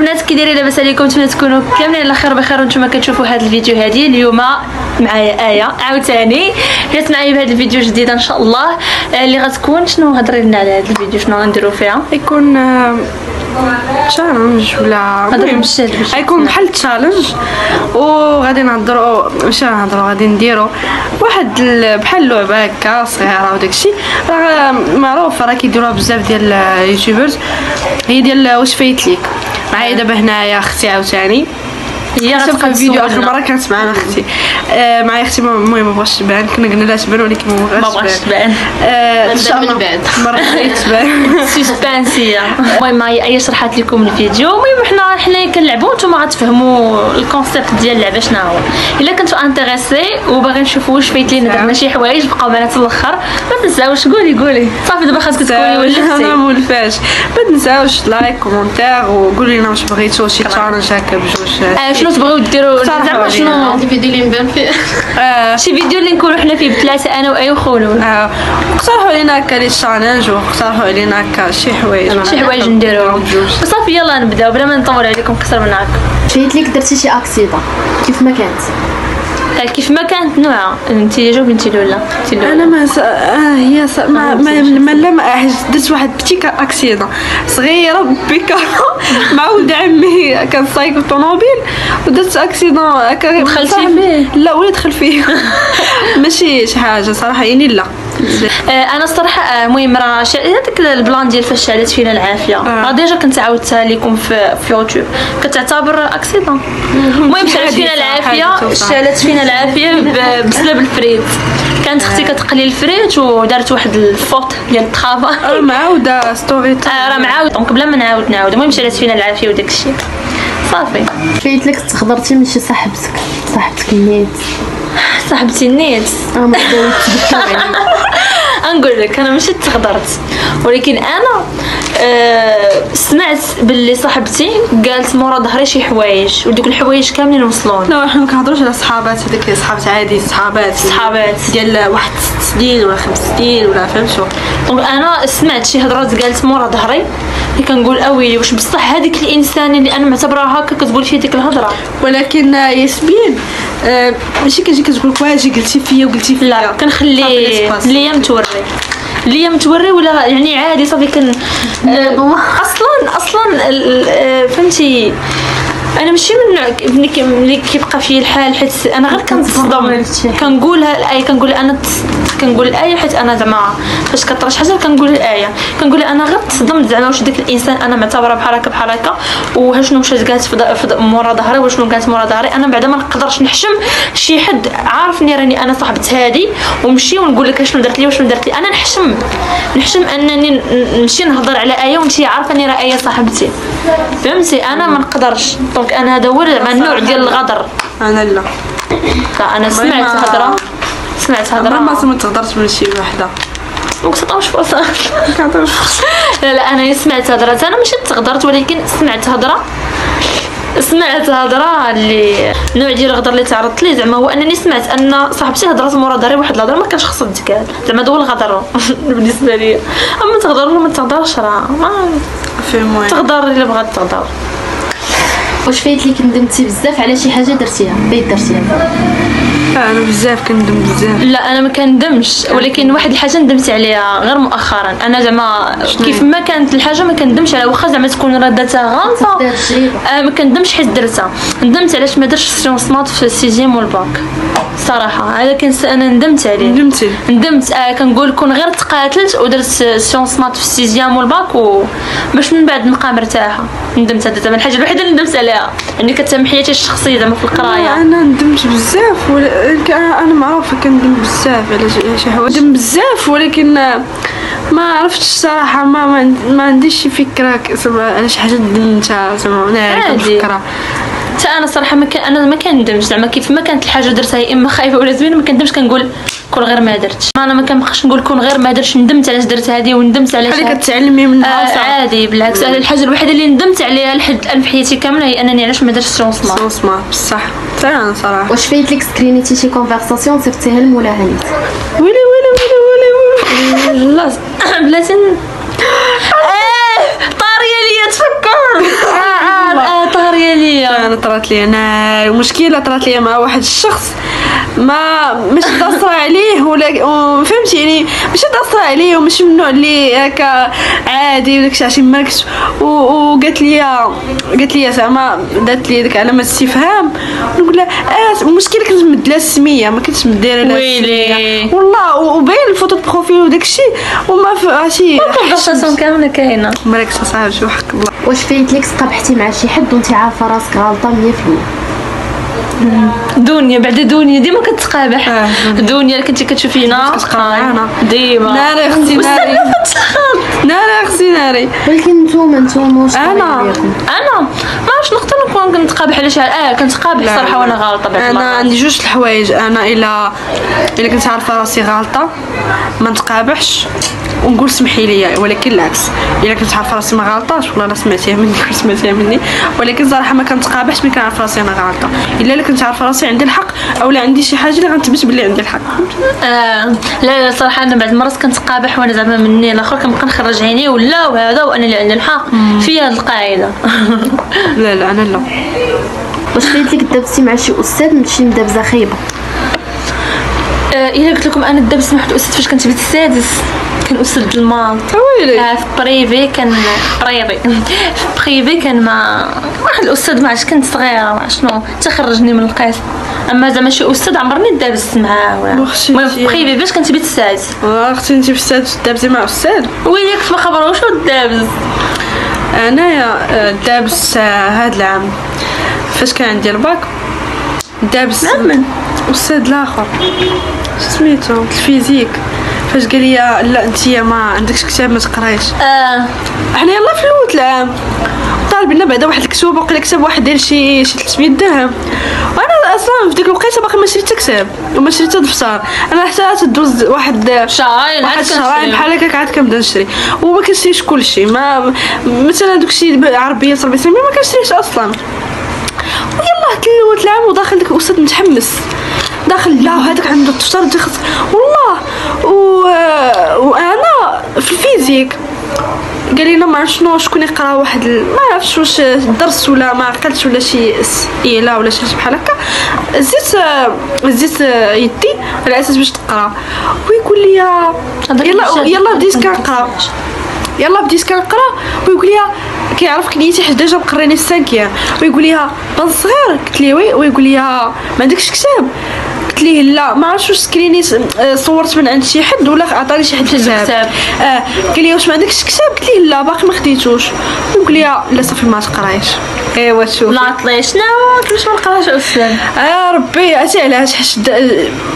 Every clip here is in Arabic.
البنات كي دايرين لاباس عليكم؟ نتمنى تكونوا كاملين على خير بخير وانتم كتشوفوا هذا الفيديو. هذه اليوم معايا آية عاوتاني جات معايا بهذا الفيديو جديد ان شاء الله اللي غتكون شنو هضري لنا على هذا الفيديو شنو غنديروا فيها. يكون تشالنج ولا غيكون بحال تشالنج وغادي نهضروا ماشي نهضروا غادي نديروا واحد بحال لعبه هكا صغيره وداكشي راه معروف راه كيديروها بزاف ديال اليوتيوبرز. هي ديال واش فايت ليك. معايا دابا هنايا اختي عاوتاني هي غتبقى الفيديو اخر مره كانت معنا اختي معايا اختي. المهم ما بغاش تبان كنا قلنا لها تبان ولكن ما بغاش تبان ان شاء الله من بعد المره الجايه تبان سسبانسيه. المهم هي شرحت لكم الفيديو. المهم حنا كنلعبوا وانتم غتفهموا الكونسيبت ديال اللعبه شنو هو. الا كنتو انتريسي وباغيين نشوفوا واش فايت لينا درنا شي حوايج بقاو معنا حتى الاخر. ما تنساوش قولي صافي دابا خاصك تقولي ولا انا مولفاش. ما تنساوش لايك كومونتير وقولوا لنا واش بغيتو شي تشالنج هكا بجوج شنو تبغيو ديروا زعما شنو الفيديو اللي نبان فيه شي فيديو اللي نكونوا حنا فيه بثلاثه انا واي وخولون. اقترحوا علينا هكا لي تشالنج واقترحوا علينا هكا شي حوايج نديروهم صافي. يلا نبداو بلا ما نطول عليكم اكثر من هكا. فايت ليك درتي شي اكسيدون كيف ما كانت كيف ما كانت نوعها. انت جاوبي انت الاولى. انا ما هي ما درت واحد بتيك اكسيدون صغيره بيكا مع ولد عمي كان سايق الطوموبيل ودرت اكسيدون هكا. دخلتي فيه؟ لا ولا دخل فيه ماشي شي حاجه صراحه يعني لا. انا الصراحه المهم راه هذاك البلان ديال فاش شعلت فينا العافيه راه ديجا كنت عاودتها لكم في يوتيوب كتعتبر اكسيدون. المهم شعلت فينا العافيه بسبب الفريت. كانت اختي كتقلي الفريت ودارت واحد الفوت ديال الطرافا معاوده ستوري راه معاود دونك بلا ما نعاود المهم شعلت فينا العافيه وداك الشيء صافي. فايت لك تخضرتي من شي صاحبتك نيت صاحبتي نيت ما قدرتش نقول لك انا ماشي تغدرت ولكن انا سمعت باللي صاحبتي قالت مورا ظهري شي حوايج ودوك الحوايج كاملين وصلوني. لا حنا ما كنهضروش على صحابات هذيك صحابات عادي صحابات ديال واحد 6 سنين ولا 5 سنين ولا فهمتوا. دونك انا سمعت شي هضرات قالت مورا ظهري اللي كنقول اويلي واش بصح هذيك الانسان اللي انا معتبرها هكا كتقول فيه ديك الهضره. ولكن ياسمين ماشي كتجي كتقول لك واجي قلتي فيا وقلتي فيا. لا كنخلي ليا متوري ولا يعني عادي صافي كن اصلا فهمتي انا ماشي من النوع اللي كيبقى فيه الحال حيت انا غير كنتصدم كنقول الايه حيت انا زعما فاش كطرا شي حاجه كنقول الايه كنقول انا غير تصدمت زعما واش داك الانسان انا معتبره بحال هكا وشنو مشات قالت في مورا ظهري وشنو قالت مورا ظهري. انا بعدا ما نقدرش نحشم شي حد عارفني راني انا صاحبت هادي ونمشي ونقول لك شنو درت لي وشنو درت لي. انا نحشم انني نمشي نهضر على ايه وانت عارفه اني راه ايه صاحبتي فهمتي. انا ما نقدرش دونك انا هذا هو النوع ديال الغدر. انا لا فانا سمعت هضره ما تهضرش من شي وحده دونك تعطيوش فرصه لا انا سمعت هضرات انا ماشي تغدرت ولكن سمعت هضره اللي نوع ديال الغدر اللي تعرضت ليه زعما هو انني سمعت ان صاحبتي هضرات مورا داري واحد الهضره ما كانش خصها تقال زعما هو الغدر بالنسبه لي. اما تغدر ولا ما تغدرش راه ما تغدر الا بغات تغدر. واش فايت ليك ندمتي بزاف على شي حاجه درتيها انا بزاف كندم بزاف. لا انا ما كندمش ولكن واحد الحاجه ندمت عليها غير مؤخرا. انا زعما كيف ما كانت الحاجه ما كندمش عليها واخا زعما تكون ردتها غلطه ما كندمش حيت درتها. ندمت علاش ما درتش سيونس في السيزيام والباك صراحه هذا انا ندمت عليه. ندمت كنقول كون غير تقاتلت ودرت سيونس في السيزيام والباك باش من بعد نبقى مرتاحه. ندمت هذا زعما الحاجه الوحيده اللي ندمت عليها اني كتهم حياتي الشخصيه زعما في القرايه. انا ندمت بزاف انا معروفه كندم بزاف على شي حوايج ندم بزاف ولكن ما عرفتش الصراحه ما عنديش شي فكره زعما على شي حاجه ندمتها زعما انا كنفكرها. حتى انا صراحه انا ما كندمش زعما كيف ما كانت الحاجه درتها يا اما خايفه ولا زوينه ما كندمش كنقول كون غير ما درتش. انا ما كنبقاش نقول كون غير ما درتش ندمت علاش درت هذه وندمت علاش اللي كتعلمي منها عادي بالعكس. الحاجه الوحيده اللي ندمت عليها لحد الان في حياتي كامله هي انني علاش ما درتش سيونس بصح فعلا صراحه. واش فايت لك سكرينيتي شي كونفرساسيون صيفطيها لمولا هانيت؟ ويلي لا بلاتي طاريه ليا تفكر طرات لي انا مشكله طرات لي مع واحد الشخص مش تاثر عليه ولا فهمتي يعني مش تاثر عليه ومش من النوع اللي هكا عادي وداكشي عشان مركز وقالت لي زعما دات لي داك علامه استفهام نقول لها المشكله كنت مديره السميه ما كنتش مديره لا السميه والله وباين الفوتو بروفيل وداكشي وما فهمتي القصص كامله كاينه مركز صاحبي شو حق الله. واش فايت ليك تقابحتي مع شي حد وانت عارفه راسك غلطه 100%؟ دنيا بعد دنيا ديما كتقابح دنيا كنتي كتشوفينا ديما ناري اختي ناري اختي ناري. ولكن نتوما واش انا ما عرفتش نقدر نكون كنتقابح على شحال كنتقابح صراحه وانا غلطه بعد انا عندي جوج الحوايج. انا الا كنت عارفه راسي غلطه ما نتقابحش ونقول سمحي لي، ولكن العكس الا كنت عارفه راسي ما غلطاش والله لا سمعتيها مني ولكن صراحه ما كنتقابحش ملي كنعرف راسي انا غلطه الا كنت عارفه راسي عندي الحق او لا عندي شي حاجه اللي غنثبت بلي عندي الحق. لا صراحه انا بعد المرات كنتقابح وانا زعما مني الاخر كنبقى نخرج عيني ولا وهذا وانا اللي عندي الحق فيها القاعده. لا انا لا. واش فايت لك دابزتي مع شي استاذ من شي مدابزه خايبه؟ الا قلت لكم انا دابزت مع واحد الاستاذ فاش كنت في السادس كان استاذ الماط ويلي في بريفي كان بريفي كان مع واحد الاستاذ ما عرفتش كنت صغيره ما شنو تخرجني من القسم اما زعما شي استاذ عمرني دابزت معاه ولا المهم بريفي باش كنت بيت السادس. اختي انت في السادس دابزي مع استاذ ويلي كنت ما خبروش دابز. انايا دابز هاد العام فاش كان عندي الباك دابز استاذ الاخر سميتو الفيزيك فاش قال لي لا انتيا ما عندكش كتاب ما تقرايش. حنا يلا في الاول العام طالب لنا بعدا واحد الكتاب وقيلا كتاب واحد ديال شي 300 درهم وانا اصلا في ديك الوقيته باقي ما شريت كتاب وما شريت دفتر. انا حتى تدوز واحد شهرين بحال هكاك عاد كنبدا نشري وما كنشريش كلشي ما مثلا داكشي عربيه صربيه ما كنشريش اصلا. ويلا تلوت العام وداخل داك الاستاذ متحمس داخل لا هذاك عنده الدفتر داخل والله وانا في الفيزيك قال لنا ما عرفتش شنو شكون يقرا واحد ما عرفتش واش درس ولا ما عقلتش ولا شي اسئله ولا شي بحال هكا زدت يدي على اساس باش تقرا ويقول لي يلا بديت كنقرا ويقول لي كيعرف كنيتي حيت ديجا مقريني السانكيام ويقول لي بان صغير قلت لي وي ويقول لي ما عندكش كتاب قلت ليه لا ما عرفتش واش سكريني صورت من عند شي حد ولا عطاني شي حد كتاب. قال لي واش ما عندكش كتاب قلت ليه لا باقي ما خديتوش ويقول لي لا صافي ما تقرايش. ايوا شوف لا طلعي شنو كيفاش ما نقراش استاذ ربي عرفتي علاش حيت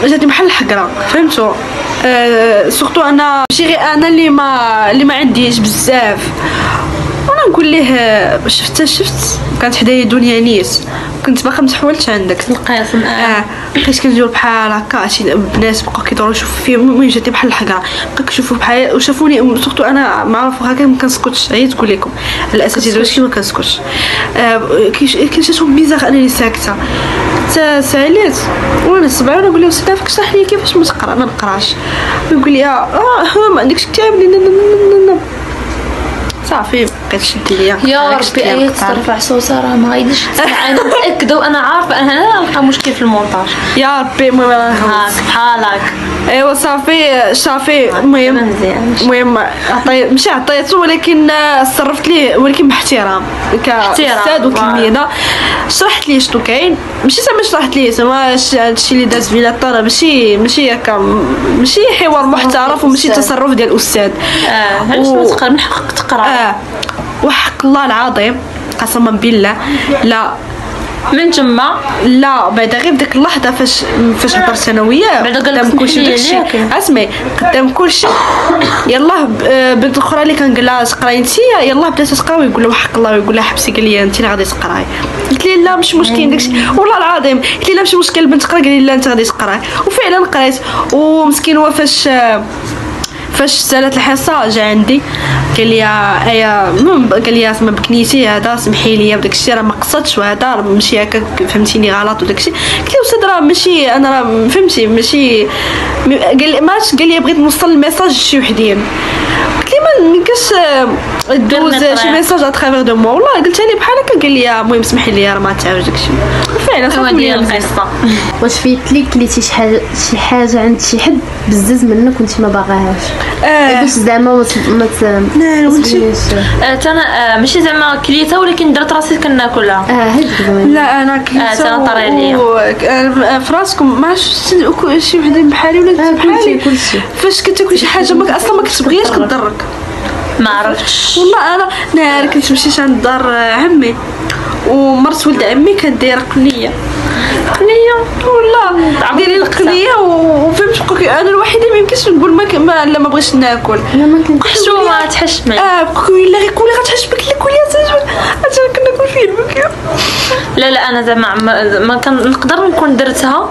جاتني بحال الحقره فهمتوا. سورتو انا ماشي غير انا اللي ما عنديش بزاف وانا نقول ليه شفت كانت حدايا دنيا نيس كنت باقا متحولتش عندك القاسم بقيت كندير بحال هكا شي بنات بقاو كيدوروا يشوفوا فيا المهم جاتني بحال الحقره بقاو كيشوفوا بحال وشافوني سورتو انا معروف هكا ما كنسكتش عييت تقول لكم الاساتذه واش ما كنسكتش كنشوفهم بيزار انني ساكته ساليت وانا صبعه نقول له استاذ اشرح لي كيفاش ما نقراش ويقول لي ما عندكش كتاب صافي بقيت شد ليا يا ربي ايات ترفع صوصه راه ما غايدش تسمع. انا متاكده وانا عارفه انا نلقى مشكل في المونتاج يا ربي المهم بحالك ايوا صافي المهم ماشي عطيته ولكن صرفت ليه ولكن باحترام كاستاذ وكلمينا شرحت ليه شنو كاين ماشي زعما شرحت ليه زعما هادشي اللي داز فينا الطلب ماشي هكا ماشي حوار محترف وماشي تصرف ديال الاستاذ علاش ما تقرا من حقك تقرا وحق الله العظيم قسما بالله لا من تما لا بعد غير ديك اللحظه فاش هضرت ثانويه قدام كلشي داكشي اسمعي قدام كلشي يلاه بنت الاخرى اللي كنقول لها تقراي انت يلاه بدات تقرا ويقول لها حق الله ويقول لها حبسي قال لي انت اللي غادي تقراي قلت لي لا مش مشكل داكشي والله العظيم قلت لي لا مش مشكل البنت تقرا قال لي لا انت غادي تقراي وفعلا قريت ومسكين هو فاش سالت الحصه جا عندي قال لي قال لي ما بكنيتي هذا سمحي لي بداك الشيء راه ما قصدتش وهذا ماشي هكا فهمتيني غلط وداك الشيء قلت له استاذ راه ماشي انا راه فهمتي ماشي قال لي بغيت نوصل الميساج لشي وحدين قلت لي منكش دوز شي ميساج اترافير دو مو. والله قلت لي بحال هكا قال لي المهم سمحي لي راه ما تعاودش داكشي فعلا صافي ديال القصه. واش فيت ليك كليتي شي حاجه عند شي حد بزز منك وانت ما باغاهاش باش زعما ما انا ماشي زعما كليتها ولكن درت راسي كناكلها. هاد لا انا كليتها انا طري ليا فراسكم ما شي وحده بحالي ولا بحالي كلشي فاش كتاكل شي حاجه ما اصلا ما كتبغيش كضرك. ما عرفتش والله انا نهار كنت مشيت عند دار عمي ومرت ولد عمي كانت دايره قنيه والله ديري القنيه وفهمت بقى انا الوحيده ما يمكنش نقول لا ما بغيتش ناكل. ما حشومه تحشمي بقولي لا غير كولي غتحشمك لا كولي انا كناكل فيه المكيا. لا انا زعما ما كنقدر نكون درتها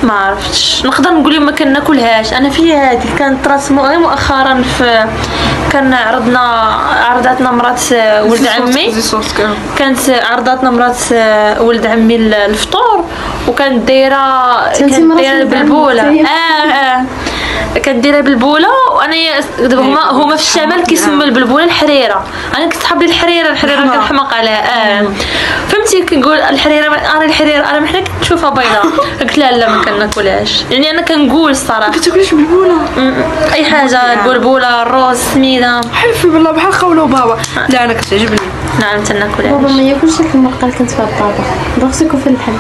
ما عرفتش نقدر نقول لهم ما كناكلهاش. انا في هذه كانت راس غير مؤخرا في كان عرضاتنا مرات ولد عمي كانت عرضاتنا مرات ولد عمي الفطور وكانت دايره بالبوله كانت دايره بالبوله وانا دابا هما في الشمال كيسموا البلبوله الحريره. انا كنت حاب الحريره كنحماق عليها فهمتي كنقول الحريره انا حنا كنشوفها بيضاء قلت لا ما كناكلهاش يعني انا كنقول الصراحه كتاكليش بالبوله اي حاجه البلبوله الروز سميده حلفي بالله بحال خوله وبابا. لا انا كتعجبني نعم تناكلها. بابا ما ياكلش ديك المرقه اللي كنت فيها الطابخ خصك في اللحم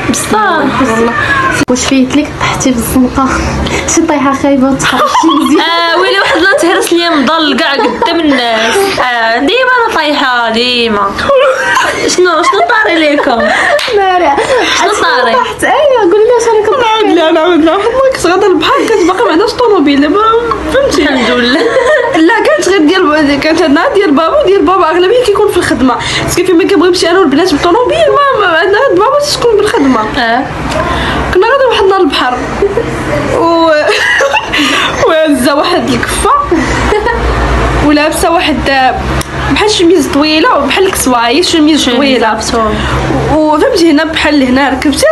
بصح والله. واش فيت ليك طحتي في الزنقه شي طيحه خايبه وتخرجتي مزيان ويلي واحد لا تهرس ليا مضل كاع قدام الناس ديما انا طايحه ديما. شنو طاري ليكم شنو طاري طحت قول لي اش انا كنت لا ما كنت غادا البحر كانت باقا ما عندهاش طوموبيل دابا فهمتي الحمد لله. لا كانت غير كانت عندنا ديال بابا اغلبيه كيكون في الخدمه باسكو فين ما كنبغي نمشي انا والبنات بالطوموبيل ما عندنا بابا تكون بالخدمه. كنا غادا واحد النهار البحر وهزه واحد الكفه ولابسه واحد بحال شميز طويله وبحال الكسواعي شميز طويله وفهمتي هنا بحال هنا ركبتي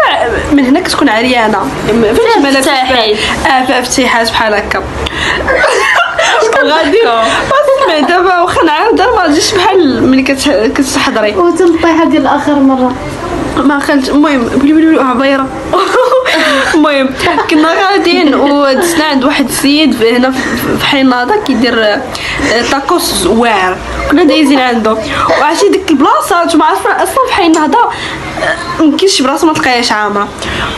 من هنا كتكون عريانه فهمتي ملابس فافتيحات بحال هكا غادي اسمع دابا واخا نعاود ما تجيش بحال ملي كتحضري وتلطيحه ديال اخر مره ما خلت. المهم بلي عبيره المهم كنا غاديين ودزنا عند واحد السيد هنا في حي النهضه كيدير تاكوس واعر كنا دايزين عنده وعرفتي ديك البلاصه نتوما عارفين اصلا في حي النهضه مكاينش بلاصه ما تلقايهاش عامره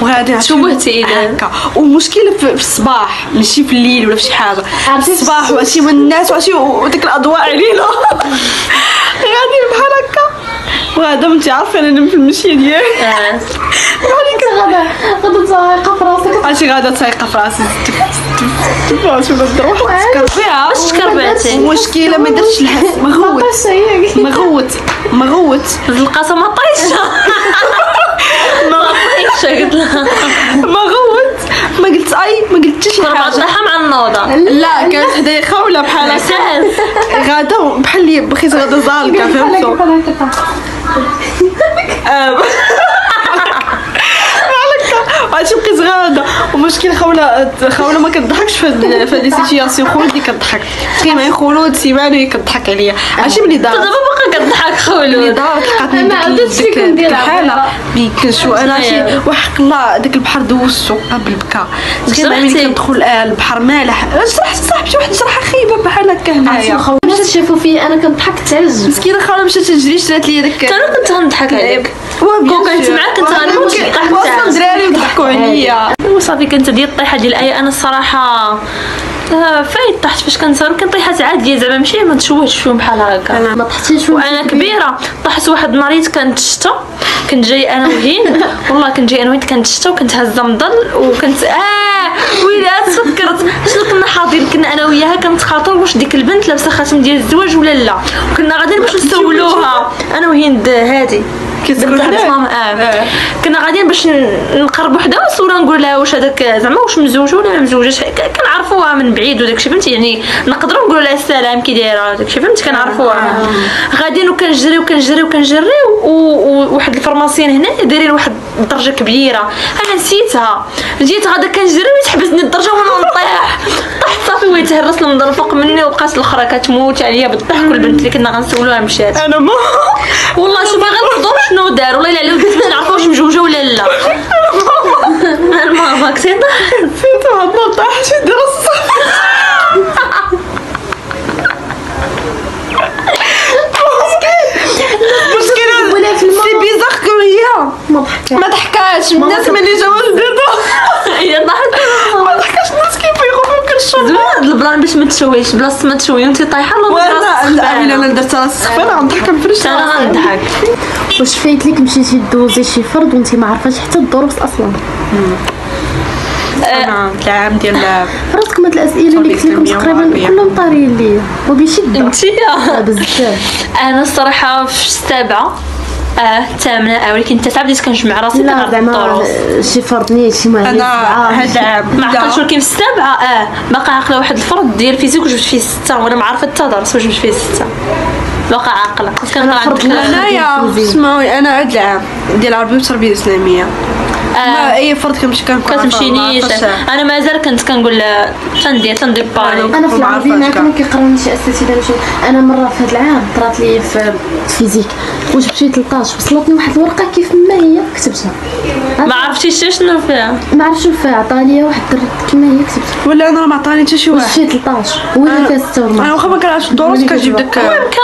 وغادي شبهتي هكا. والمشكله في الصباح ماشي في الليل ولا في شي حاجه في الصباح وعرفتي من الناس وعرفتي وديك الاضواء علينا غادي بحال هكا وهذا انت عارفه انا في المشيه ديالي غادا تسايقه في راسك عرفتي غادا تسايقه في راسي واش نروح تكربيها واش تكرباتي المشكله ما درتش الحس مغوت القاسه ما طايشه قلت لها ما قلت ما قلت شي حاجه بعضها مع النوضه لا كانت حدايا خوله بحال هكا غادا بحال اللي بغيت غادا زالكه فهمتوا عرفتي بقيت غاده ومشكل خوله ما كتضحكش في هاد لي سيتياسيون خولتي كتضحك كيما خولود سيمانه كتضحك عليا عرفتي ملي دارت دابا باقا كتضحك خولود ملي دارت لقاتني ديك الحاله بيكش وانا شي وحق الله داك البحر دوزتو بالبكا تخيل ملي كندخل البحر مالح صاحبتي واحد الجرحه خايبه بحال هكا هنايا الناس شافوا فيا انا كنضحك تعز مسكينه خوله مشات تجري شرات لي داك انا كنت غنضحك عليك كنت معاك كنت غنموت اصلا الدراري يضحكوا عليا وصافي كنت ديال الطيحه ديال الايه انا الصراحه فايت طحت فاش كنصور طيحات عاديه زعما ماشي ما تشوهش فيهم بحال هكا ما طحتيش وانا كبيره طحت واحد النهار كانت الشتا كنت جاي انا وهين والله كنت جاي انا وهين كانت الشتا وكنت هازه مضل وكنت ويلي تفكرت شنو كنا حاضرين كنا انا وياها كنتخاطروا واش ديك البنت لابسه خاتم ديال الزواج ولا لا وكنا غاديين باش نسولوها انا وهند هادي كتقول كنا غاديين باش نقربوا حدا ولا نقول لها واش هذاك زعما واش مزوجه ولا ما مزوجاش، كنعرفوها من بعيد وداكشي فهمتي، يعني نقدروا نقولوا لها السلام كي دايره داكشي فهمتي، كنعرفوها. غاديين وكنجريو وواحد الفرماسيين هنا دايرين واحد الدرجه كبيره، انا نسيتها، جيت غادا كنجري وتحبسني الدرجه وانا نطيح، طحت صافي ويتهرس من الفوق مني، وبقات الاخرى كتموت عليا بالضحك، والبنت اللي كنا غنسولوها مشات. انا ما والله شوفي غنقدروا شنو دار، والله الا على ما نعرفوا واش مجوجه ولا لا. الماما كنتي فيتو عطنا طاح شي درس. المشكلة سي بيزاغ كون هي ما ضحكاش الناس ملي جاو لديرو هي ضحكت ما ضحكاش الناس كيفيقوا كنشوف هاد البلان باش ما تشويش، بلاصه ما تشوي وانت طايحه انا درت راسي سخفانه غنضحك نفرش انا غنضحك. واش فايت لك مشيتي دوزي شي فرد وانت ما عارفاش حتى الدروس اصلا؟ انا العام ديال راسكم هاد الاسئله اللي قلت لكم تقريبا كلهم طاريين ليا وبشده. انتيا بزاف. انا الصراحه في السابعه الثامنه ولكن التاسعه بديت كنجمع راسي لا زعما شي فرد نيت شي معلم. انا هاد العام ما عقلتش، ولكن في السابعه باقا عاقله واحد الفرد ديال الفيزيك وجبت فيه 6 وانا ما عارفه حتى درس وجبت فيه 6 باقا عاقله. انايا اسمعوا انا هاد العام ديال العربيه والتربيه الاسلاميه ما اي فرد كنمشي كتمشينيش. انا مازال كنت كنقول تندير بالي. انا في العربيه ما كانوا كيقراوني شي اساتذه ماشي. انا مره في هذا العام طرات لي في الفيزيك وجبت شي 13 وصلتني واحد الورقه كيف ما هي كتبتها ما عرفتيش شنو فيها، ما عرفتش شنو فيها، عطاني واحد الدري كيما هي كتبتها ولا انا ما عطاني حتى شي واحد شي 13 هو اللي فيها 6 انا واخا ما كنعرفش الدروس كنجيب داك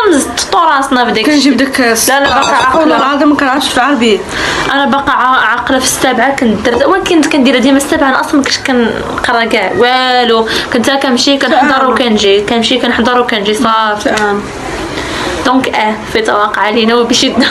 كنزطو راسنا بداك كنجيب داك لا باقا عاقله والله العظيم ما كنعرفش في العربيه. انا باقا عاقله في السابعه كنت درت ولكن كندير ديما السابعه. انا اصلا ما كنتش كنقرا كاع والو، كنت كنمشي كنحضر وكنجي كنمشي كنحضر وكنجي صافي. دونك فايت واقع علينا وبشده